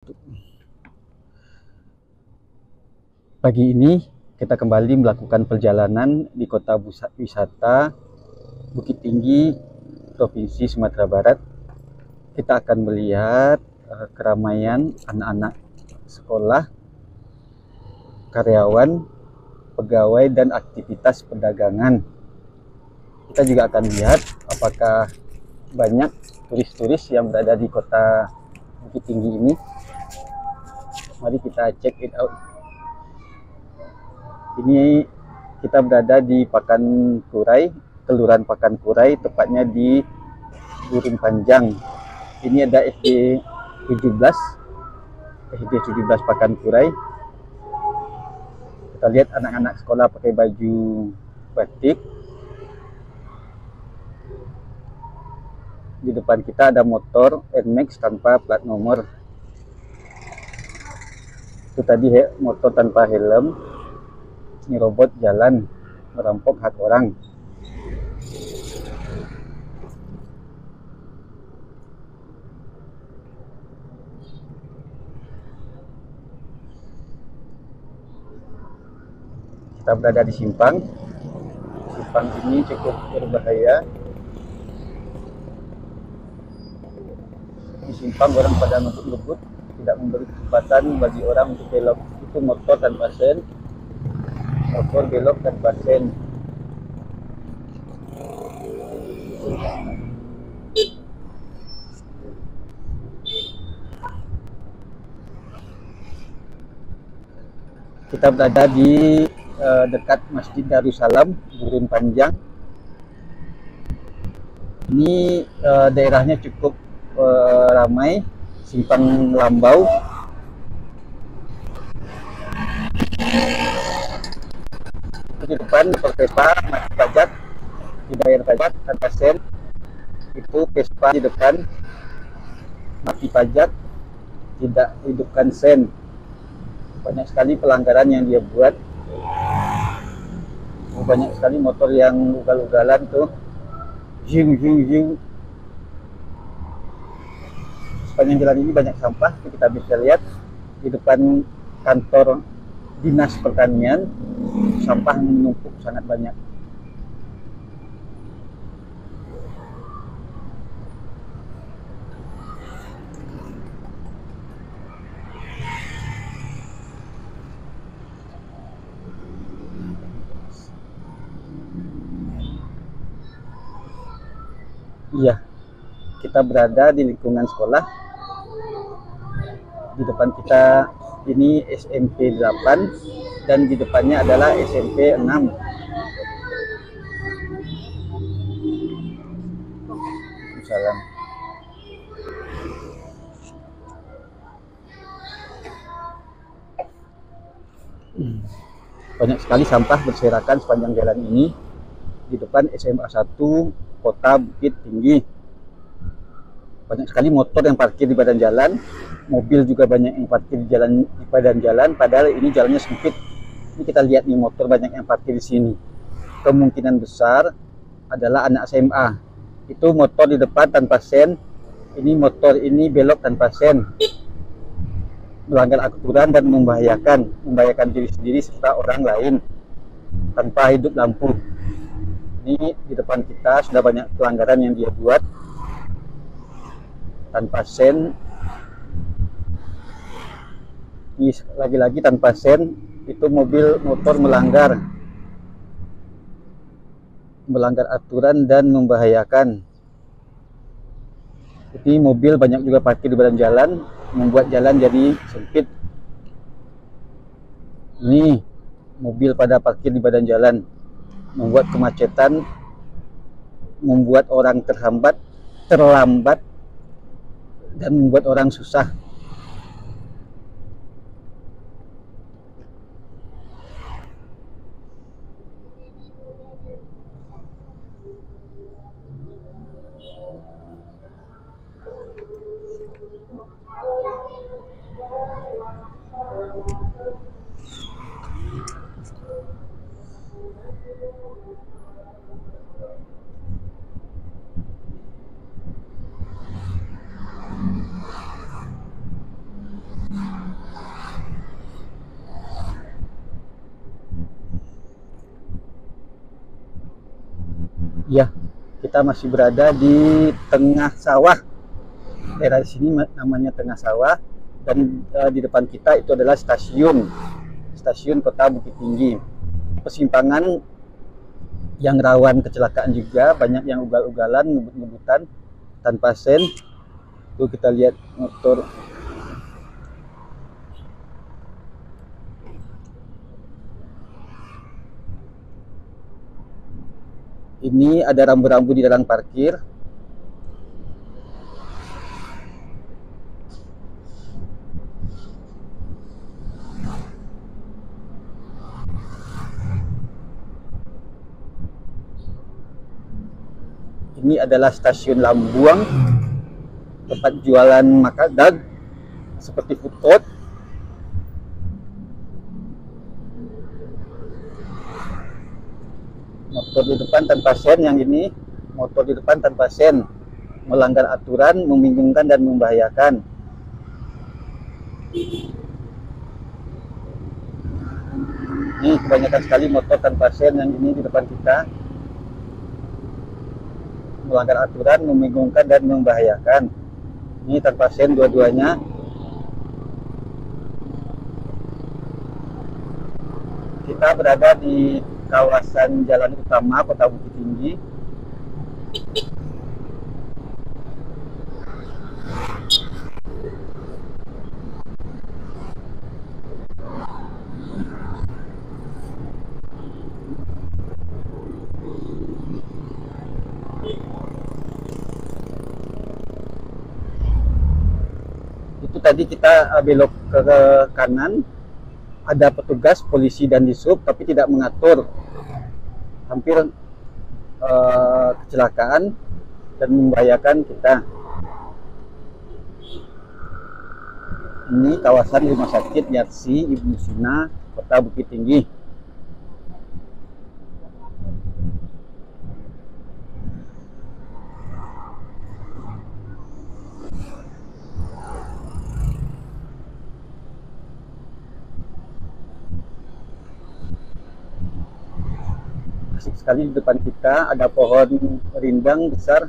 Pagi ini kita kembali melakukan perjalanan di kota wisata Bukit Tinggi, Provinsi Sumatera Barat. Kita akan melihat keramaian anak-anak sekolah, karyawan, pegawai, dan aktivitas perdagangan. Kita juga akan lihat apakah banyak turis-turis yang berada di kota Bukit Tinggi ini. Mari kita check it out. Ini kita berada di Pakan Kurai, Kelurahan Pakan Kurai, tepatnya di Gurun Panjang. Ini ada SD 17 Pakan Kurai. Kita lihat anak-anak sekolah pakai baju batik. Di depan kita ada motor NMAX tanpa plat nomor. Itu tadi motor tanpa helm. Ini robot jalan merampok hak orang. Kita berada di simpang. Simpang ini cukup berbahaya. Di simpang orang pada ngebut-ngebut, tidak memberi kesempatan bagi orang untuk belok. Itu motor tanpa sen. Motor belok tanpa sen. Kita berada di dekat Masjid Darussalam, Gurun Panjang. Ini daerahnya cukup ramai, simpang Lambau. Di depan Vespa masih pajak, dibayar pajak tanpa sen. Itu Vespa di depan mati pajak, tidak hidupkan sen. Banyak sekali pelanggaran yang dia buat. Banyak sekali motor yang ugal-ugalan tuh, zing. Sepanjang jalan ini banyak sampah. Kita bisa lihat di depan kantor Dinas Pertanian, sampah menumpuk sangat banyak. Iya, kita berada di lingkungan sekolah. Di depan kita ini SMP 8 dan di depannya adalah SMP 6. Salam. Banyak sekali sampah berserakan sepanjang jalan ini. Di depan SMA 1 Kota Bukit Tinggi. Banyak sekali motor yang parkir di badan jalan, mobil juga banyak yang parkir di badan jalan, padahal ini jalannya sempit. Ini kita lihat nih, motor banyak yang parkir di sini. Kemungkinan besar adalah anak SMA. Itu motor di depan tanpa sen, ini motor ini belok tanpa sen. Melanggar aturan dan membahayakan diri sendiri serta orang lain tanpa hidup lampu. Ini di depan kita sudah banyak pelanggaran yang dia buat tanpa sen. Ini lagi-lagi tanpa sen. Itu motor melanggar aturan dan membahayakan. Ini mobil banyak juga parkir di badan jalan, membuat jalan jadi sempit. Ini mobil pada parkir di badan jalan, membuat kemacetan, membuat orang terlambat, dan membuat orang susah. Kita masih berada di tengah sawah. Daerah sini namanya tengah sawah, dan di depan kita itu adalah stasiun Kota Bukit Tinggi. Persimpangan yang rawan kecelakaan juga, banyak yang ugal-ugalan, ngebut-ngebutan tanpa sen. Tuh kita lihat motor. Ini ada rambu-rambu di dalam parkir. Ini adalah stasiun Lambuang, tempat jualan makanan seperti food court. Motor di depan tanpa sen, yang ini motor di depan tanpa sen, melanggar aturan, membingungkan dan membahayakan. Ini kebanyakan sekali motor tanpa sen yang ini di depan kita, melanggar aturan, membingungkan dan membahayakan. Ini tanpa sen dua-duanya. Kita berada di kawasan jalan utama Kota Bukit Tinggi. Itu tadi kita belok ke kanan, ada petugas polisi dan disub, tapi tidak mengatur, hampir kecelakaan dan membahayakan kita. Ini kawasan Rumah Sakit Yarsi Ibnu Sina, Kota Bukit Tinggi. Asik sekali, di depan kita ada pohon rindang besar.